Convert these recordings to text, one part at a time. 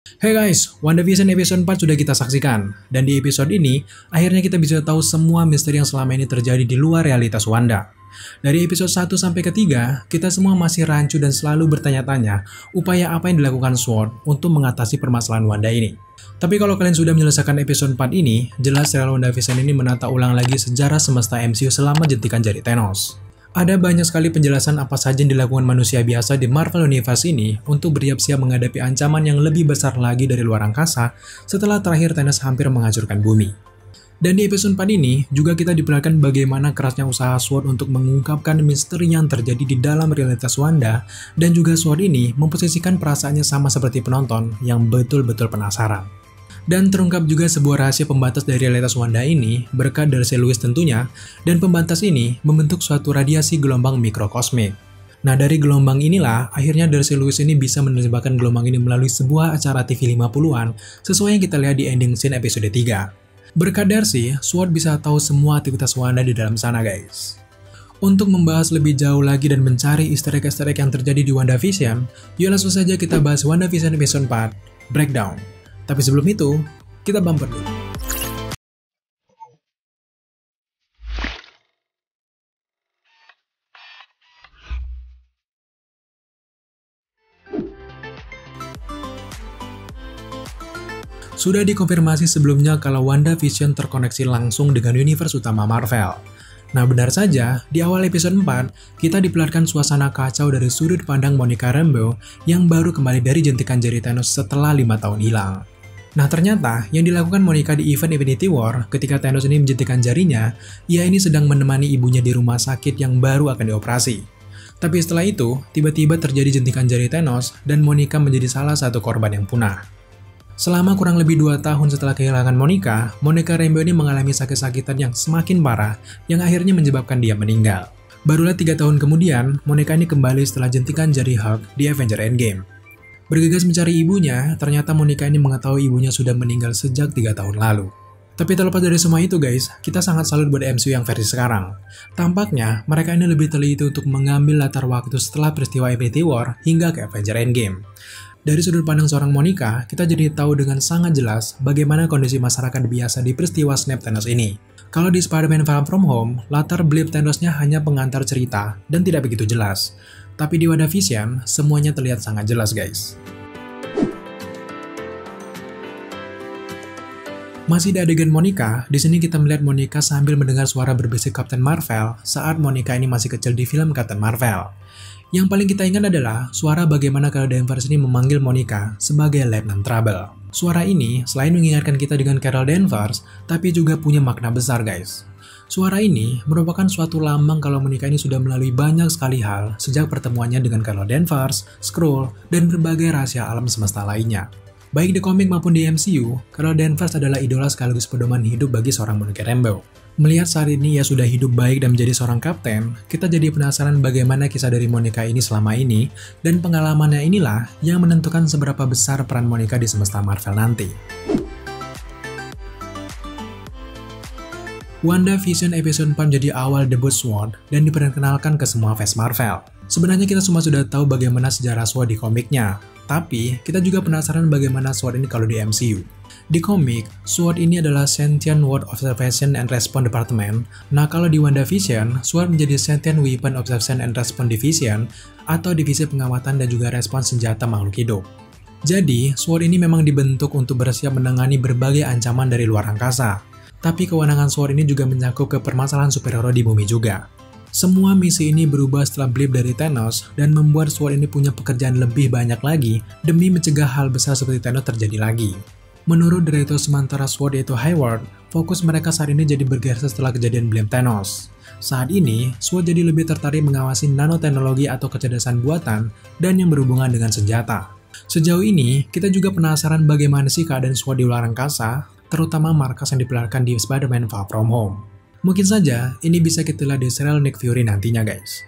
Hey guys, WandaVision episode 4 sudah kita saksikan. Dan di episode ini, akhirnya kita bisa tahu semua misteri yang selama ini terjadi di luar realitas Wanda. Dari episode 1 sampai ketiga, kita semua masih rancu dan selalu bertanya-tanya upaya apa yang dilakukan SWORD untuk mengatasi permasalahan Wanda ini. Tapi kalau kalian sudah menyelesaikan episode 4 ini, jelas serial WandaVision ini menata ulang lagi sejarah semesta MCU selama jentikan jari Thanos. Ada banyak sekali penjelasan apa saja yang dilakukan manusia biasa di Marvel Universe ini untuk bersiap-siap menghadapi ancaman yang lebih besar lagi dari luar angkasa setelah terakhir Thanos hampir menghancurkan bumi. Dan di episode 4 ini, juga kita diperlihatkan bagaimana kerasnya usaha SWORD untuk mengungkapkan misteri yang terjadi di dalam realitas Wanda, dan juga SWORD ini memposisikan perasaannya sama seperti penonton yang betul-betul penasaran. Dan terungkap juga sebuah rahasia pembatas dari realitas Wanda ini berkat Darcy Lewis tentunya, dan pembatas ini membentuk suatu radiasi gelombang mikrokosmik. Nah, dari gelombang inilah akhirnya Darcy Lewis ini bisa menerjemahkan gelombang ini melalui sebuah acara TV 50-an sesuai yang kita lihat di ending scene episode 3. Berkat Darcy, SWORD bisa tahu semua aktivitas Wanda di dalam sana guys. Untuk membahas lebih jauh lagi dan mencari easter egg yang terjadi di WandaVision, yuk langsung saja kita bahas WandaVision episode 4, Breakdown. Tapi sebelum itu, kita bumper dulu. Sudah dikonfirmasi sebelumnya kalau WandaVision terkoneksi langsung dengan universe utama Marvel. Nah, benar saja, di awal episode 4, kita diperlihatkan suasana kacau dari sudut pandang Monica Rambeau yang baru kembali dari jentikan jari Thanos setelah 5 tahun hilang. Nah, ternyata yang dilakukan Monica di event Infinity War ketika Thanos ini menjentikan jarinya, ia ini sedang menemani ibunya di rumah sakit yang baru akan dioperasi. Tapi setelah itu, tiba-tiba terjadi jentikan jari Thanos dan Monica menjadi salah satu korban yang punah. Selama kurang lebih 2 tahun setelah kehilangan Monica Rambeau ini mengalami sakit-sakitan yang semakin parah yang akhirnya menyebabkan dia meninggal. Barulah 3 tahun kemudian, Monica ini kembali setelah jentikan jari Hulk di Avengers Endgame. Bergegas mencari ibunya, ternyata Monica ini mengetahui ibunya sudah meninggal sejak 3 tahun lalu. Tapi terlepas dari semua itu guys, kita sangat salut buat MCU yang versi sekarang. Tampaknya, mereka ini lebih teliti untuk mengambil latar waktu setelah peristiwa Infinity War hingga ke Avengers Endgame. Dari sudut pandang seorang Monica, kita jadi tahu dengan sangat jelas bagaimana kondisi masyarakat biasa di peristiwa snap Thanos ini. Kalau di Spider-Man Far From Home, latar blip Thanos-nya hanya pengantar cerita dan tidak begitu jelas. Tapi di WandaVision, semuanya terlihat sangat jelas guys. Masih di adegan Monica, di sini kita melihat Monica sambil mendengar suara berbisik Captain Marvel saat Monica ini masih kecil di film Captain Marvel. Yang paling kita ingat adalah suara bagaimana Carol Danvers ini memanggil Monica sebagai Lieutenant Trouble. Suara ini selain mengingatkan kita dengan Carol Danvers, tapi juga punya makna besar guys. Suara ini merupakan suatu lambang kalau Monica ini sudah melalui banyak sekali hal sejak pertemuannya dengan Carol Danvers, Skrull, dan berbagai rahasia alam semesta lainnya. Baik di komik maupun di MCU, Carol Danvers adalah idola sekaligus pedoman hidup bagi seorang Monica Rambeau. Melihat saat ini ia sudah hidup baik dan menjadi seorang kapten, kita jadi penasaran bagaimana kisah dari Monica ini selama ini, dan pengalamannya inilah yang menentukan seberapa besar peran Monica di semesta Marvel nanti. WandaVision episode 4 menjadi awal debut SWORD dan diperkenalkan ke semua fans Marvel. Sebenarnya kita semua sudah tahu bagaimana sejarah SWORD di komiknya, tapi kita juga penasaran bagaimana SWORD ini kalau di MCU. Di komik, SWORD ini adalah Sentient Word Observation and Response Department. Nah, kalau di WandaVision, SWORD menjadi Sentient Weapon Observation and Response Division atau divisi pengamatan dan juga respons senjata makhluk hidup. Jadi, SWORD ini memang dibentuk untuk bersiap menangani berbagai ancaman dari luar angkasa. Tapi kewenangan SWORD ini juga mencakup ke permasalahan superhero di bumi juga. Semua misi ini berubah setelah blip dari Thanos dan membuat SWORD ini punya pekerjaan lebih banyak lagi demi mencegah hal besar seperti Thanos terjadi lagi. Menurut direktur sementara SWORD yaitu Hayward, fokus mereka saat ini jadi bergeser setelah kejadian blip Thanos. Saat ini, SWORD jadi lebih tertarik mengawasi nanoteknologi atau kecerdasan buatan dan yang berhubungan dengan senjata. Sejauh ini, kita juga penasaran bagaimana sih keadaan SWORD di luar angkasa, terutama markas yang diperlihatkan di Spider-Man Far From Home. Mungkin saja, ini bisa kita lihat di serial Nick Fury nantinya guys.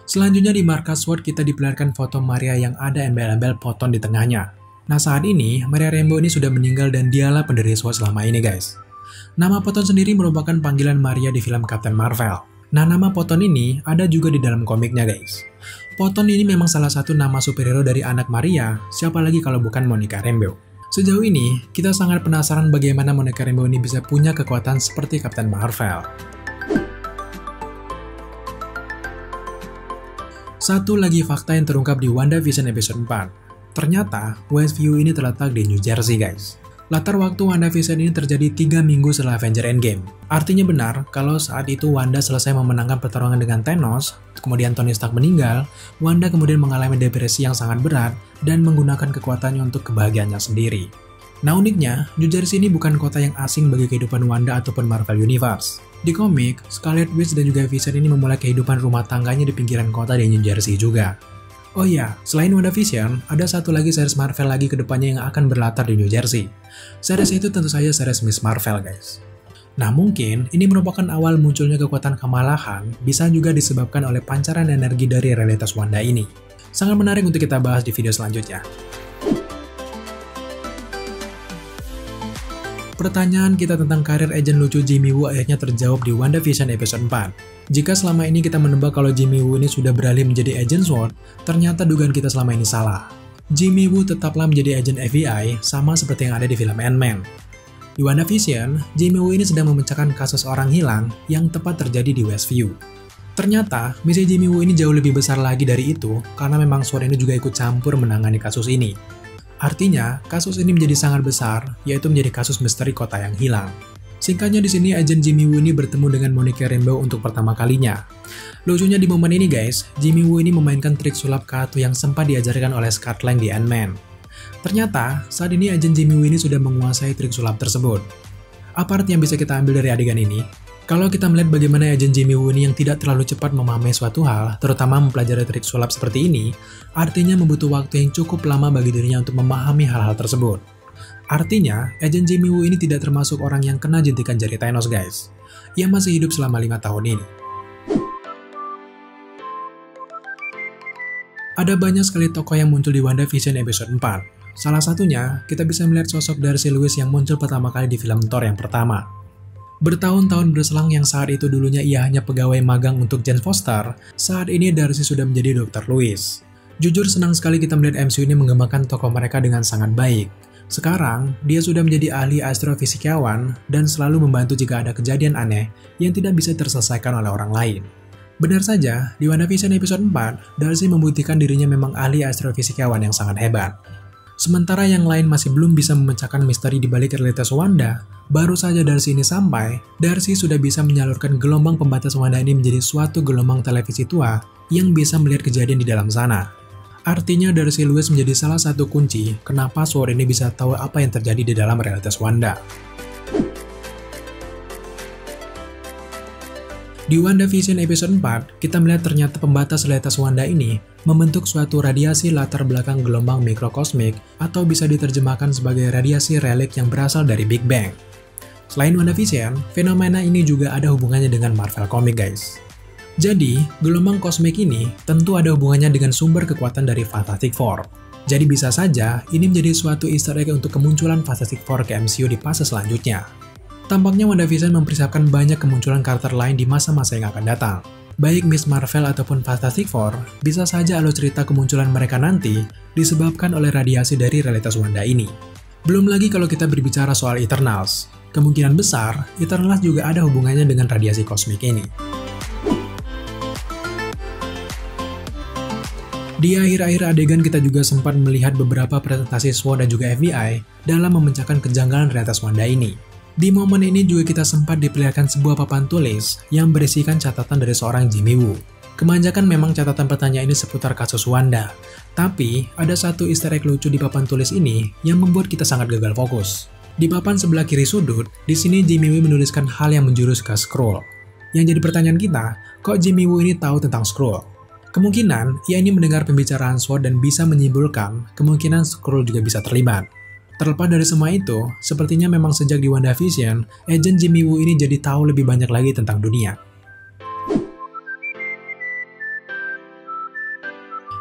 Selanjutnya di markas SWORD kita diperlihatkan foto Maria yang ada embel-embel Photon di tengahnya. Nah saat ini, Maria Rambeau ini sudah meninggal dan dialah pendiri SWORD selama ini guys. Nama Photon sendiri merupakan panggilan Maria di film Captain Marvel. Nah nama Photon ini ada juga di dalam komiknya guys. Photon ini memang salah satu nama superhero dari anak Maria, siapa lagi kalau bukan Monica Rambeau. Sejauh ini, kita sangat penasaran bagaimana Monica Rambeau ini bisa punya kekuatan seperti Captain Marvel. Satu lagi fakta yang terungkap di WandaVision episode 4. Ternyata, Westview ini terletak di New Jersey, guys. Latar waktu WandaVision ini terjadi 3 minggu setelah Avengers Endgame. Artinya benar, kalau saat itu Wanda selesai memenangkan pertarungan dengan Thanos, kemudian Tony Stark meninggal, Wanda kemudian mengalami depresi yang sangat berat dan menggunakan kekuatannya untuk kebahagiaannya sendiri. Nah uniknya, New Jersey ini bukan kota yang asing bagi kehidupan Wanda ataupun Marvel Universe. Di komik, Scarlet Witch dan juga Vision ini memulai kehidupan rumah tangganya di pinggiran kota di New Jersey juga. Oh iya, selain WandaVision, ada satu lagi series Marvel lagi ke depannya yang akan berlatar di New Jersey. Series itu tentu saja series Miss Marvel, guys. Nah mungkin, ini merupakan awal munculnya kekuatan Kamala Khan, bisa juga disebabkan oleh pancaran energi dari realitas Wanda ini. Sangat menarik untuk kita bahas di video selanjutnya. Pertanyaan kita tentang karir agen lucu Jimmy Woo akhirnya terjawab di WandaVision episode 4. Jika selama ini kita menebak kalau Jimmy Woo ini sudah beralih menjadi agen SWORD, ternyata dugaan kita selama ini salah. Jimmy Woo tetaplah menjadi agen FBI, sama seperti yang ada di film Ant-Man. Di WandaVision, Jimmy Woo ini sedang memecahkan kasus orang hilang yang tepat terjadi di Westview. Ternyata, misi Jimmy Woo ini jauh lebih besar lagi dari itu, karena memang SWORD ini juga ikut campur menangani kasus ini. Artinya, kasus ini menjadi sangat besar, yaitu menjadi kasus misteri kota yang hilang. Singkatnya di sini, agen Jimmy Woo ini bertemu dengan Monica Rambeau untuk pertama kalinya. Lucunya di momen ini guys, Jimmy Woo ini memainkan trik sulap kartu yang sempat diajarkan oleh Scott Lang di Ant-Man. Ternyata, saat ini agen Jimmy Woo ini sudah menguasai trik sulap tersebut. Apa arti yang bisa kita ambil dari adegan ini? Kalau kita melihat bagaimana agen Jimmy Woo ini yang tidak terlalu cepat memahami suatu hal, terutama mempelajari trik sulap seperti ini, artinya membutuh waktu yang cukup lama bagi dirinya untuk memahami hal-hal tersebut. Artinya, agen Jimmy Woo ini tidak termasuk orang yang kena jentikan jari Thanos, guys. Ia masih hidup selama 5 tahun ini. Ada banyak sekali tokoh yang muncul di WandaVision episode 4. Salah satunya, kita bisa melihat sosok Darcy Lewis yang muncul pertama kali di film Thor yang pertama. Bertahun-tahun berselang yang saat itu dulunya ia hanya pegawai magang untuk Jane Foster, saat ini Darcy sudah menjadi Dr. Lewis. Jujur senang sekali kita melihat MCU ini mengembangkan tokoh mereka dengan sangat baik. Sekarang, dia sudah menjadi ahli astrofisikawan dan selalu membantu jika ada kejadian aneh yang tidak bisa terselesaikan oleh orang lain. Benar saja, di WandaVision episode 4, Darcy membuktikan dirinya memang ahli astrofisikawan yang sangat hebat. Sementara yang lain masih belum bisa memecahkan misteri di balik realitas Wanda, baru saja Darcy ini sampai, Darcy sudah bisa menyalurkan gelombang pembatas Wanda ini menjadi suatu gelombang televisi tua yang bisa melihat kejadian di dalam sana. Artinya Darcy Lewis menjadi salah satu kunci kenapa SWORD ini bisa tahu apa yang terjadi di dalam realitas Wanda. Di WandaVision episode 4, kita melihat ternyata pembatas realitas Wanda ini membentuk suatu radiasi latar belakang gelombang mikrokosmik atau bisa diterjemahkan sebagai radiasi relik yang berasal dari Big Bang. Selain WandaVision, fenomena ini juga ada hubungannya dengan Marvel Comics, guys. Jadi, gelombang kosmik ini tentu ada hubungannya dengan sumber kekuatan dari Fantastic Four. Jadi bisa saja ini menjadi suatu easter egg untuk kemunculan Fantastic Four ke MCU di fase selanjutnya. Tampaknya WandaVision mempersiapkan banyak kemunculan karakter lain di masa-masa yang akan datang. Baik Miss Marvel ataupun Fantastic Four, bisa saja alur cerita kemunculan mereka nanti disebabkan oleh radiasi dari realitas Wanda ini. Belum lagi kalau kita berbicara soal Eternals, kemungkinan besar Eternals juga ada hubungannya dengan radiasi kosmik ini. Di akhir-akhir adegan kita juga sempat melihat beberapa presentasi SWORD dan juga FBI dalam memecahkan kejanggalan realitas Wanda ini. Di momen ini juga kita sempat diperlihatkan sebuah papan tulis yang berisikan catatan dari seorang Jimmy Woo. Kebanyakan memang catatan pertanyaan ini seputar kasus Wanda, tapi ada satu easter egg lucu di papan tulis ini yang membuat kita sangat gagal fokus. Di papan sebelah kiri sudut, di sini Jimmy Woo menuliskan hal yang menjurus ke Skrull. Yang jadi pertanyaan kita, kok Jimmy Woo ini tahu tentang Skrull? Kemungkinan ia ini mendengar pembicaraan SWORD dan bisa menyimpulkan kemungkinan Skrull juga bisa terlibat. Terlepas dari semua itu, sepertinya memang sejak di WandaVision, agen Jimmy Woo ini jadi tahu lebih banyak lagi tentang dunia.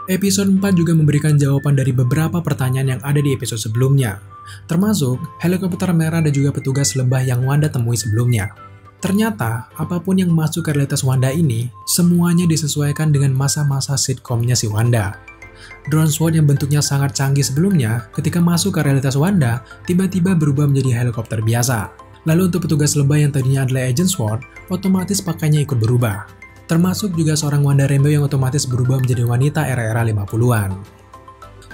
Episode 4 juga memberikan jawaban dari beberapa pertanyaan yang ada di episode sebelumnya, termasuk helikopter merah dan juga petugas lebah yang Wanda temui sebelumnya. Ternyata, apapun yang masuk ke realitas Wanda ini, semuanya disesuaikan dengan masa-masa sitkomnya si Wanda. Drone SWAT yang bentuknya sangat canggih sebelumnya, ketika masuk ke realitas Wanda, tiba-tiba berubah menjadi helikopter biasa. Lalu untuk petugas lebay yang tadinya adalah agent SWAT, otomatis pakainya ikut berubah. Termasuk juga seorang Wanda Rainbow yang otomatis berubah menjadi wanita era-era 50-an.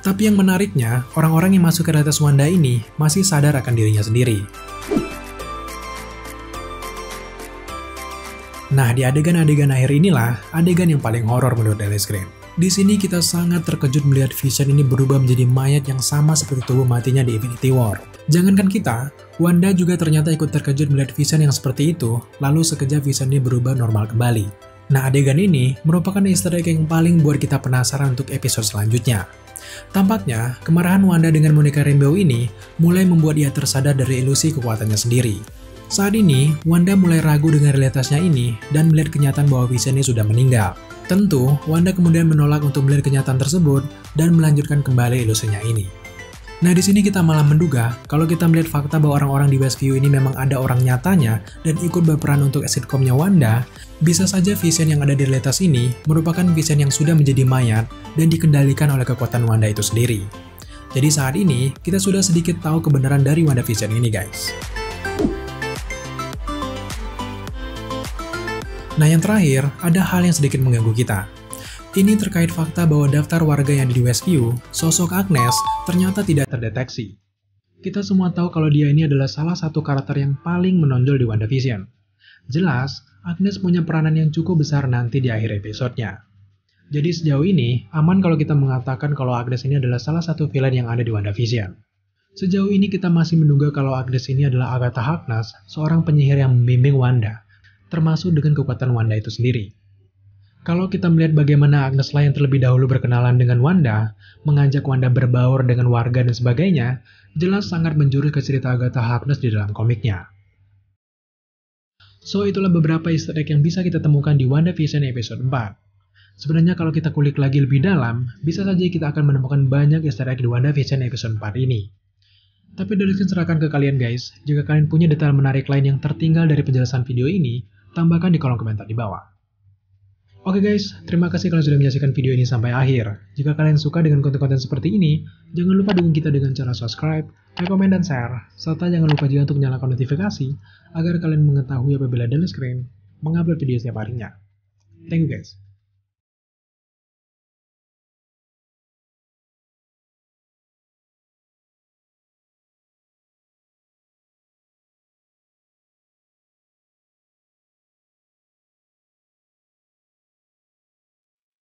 Tapi yang menariknya, orang-orang yang masuk ke realitas Wanda ini masih sadar akan dirinya sendiri. Nah, di adegan-adegan akhir inilah adegan yang paling horor menurut Daily Screen. Di sini kita sangat terkejut melihat Vision ini berubah menjadi mayat yang sama seperti tubuh matinya di Infinity War. Jangankan kita, Wanda juga ternyata ikut terkejut melihat Vision yang seperti itu, lalu sekejap Vision ini berubah normal kembali. Nah, adegan ini merupakan easter egg yang paling buat kita penasaran untuk episode selanjutnya. Tampaknya, kemarahan Wanda dengan Monica Rambeau ini mulai membuat ia tersadar dari ilusi kekuatannya sendiri. Saat ini, Wanda mulai ragu dengan realitasnya ini dan melihat kenyataan bahwa Vision ini sudah meninggal. Tentu, Wanda kemudian menolak untuk melihat kenyataan tersebut dan melanjutkan kembali ilusinya ini. Nah, di sini kita malah menduga kalau kita melihat fakta bahwa orang-orang di Westview ini memang ada orang nyatanya dan ikut berperan untuk sitkomnya Wanda, bisa saja Vision yang ada di realitas ini merupakan Vision yang sudah menjadi mayat dan dikendalikan oleh kekuatan Wanda itu sendiri. Jadi saat ini, kita sudah sedikit tahu kebenaran dari WandaVision ini, guys. Nah, yang terakhir, ada hal yang sedikit mengganggu kita. Ini terkait fakta bahwa daftar warga yang ada di Westview, sosok Agnes ternyata tidak terdeteksi. Kita semua tahu kalau dia ini adalah salah satu karakter yang paling menonjol di WandaVision. Jelas, Agnes punya peranan yang cukup besar nanti di akhir episodenya. Jadi sejauh ini, aman kalau kita mengatakan kalau Agnes ini adalah salah satu villain yang ada di WandaVision. Sejauh ini kita masih menduga kalau Agnes ini adalah Agatha Harkness, seorang penyihir yang membimbing Wanda, termasuk dengan kekuatan Wanda itu sendiri. Kalau kita melihat bagaimana Agnes lah yang terlebih dahulu berkenalan dengan Wanda, mengajak Wanda berbaur dengan warga dan sebagainya, jelas sangat menjurus ke cerita Agatha Harkness di dalam komiknya. So, itulah beberapa easter egg yang bisa kita temukan di WandaVision episode 4. Sebenarnya kalau kita kulik lagi lebih dalam, bisa saja kita akan menemukan banyak easter egg di WandaVision episode 4 ini. Tapi dari sini serahkan ke kalian guys, jika kalian punya detail menarik lain yang tertinggal dari penjelasan video ini, tambahkan di kolom komentar di bawah. Oke guys, terima kasih kalian sudah menyaksikan video ini sampai akhir. Jika kalian suka dengan konten-konten seperti ini, jangan lupa dukung kita dengan cara subscribe, like, komen, dan share. Serta jangan lupa juga untuk nyalakan notifikasi, agar kalian mengetahui apabila Daily Screen mengupload video setiap harinya. Thank you guys.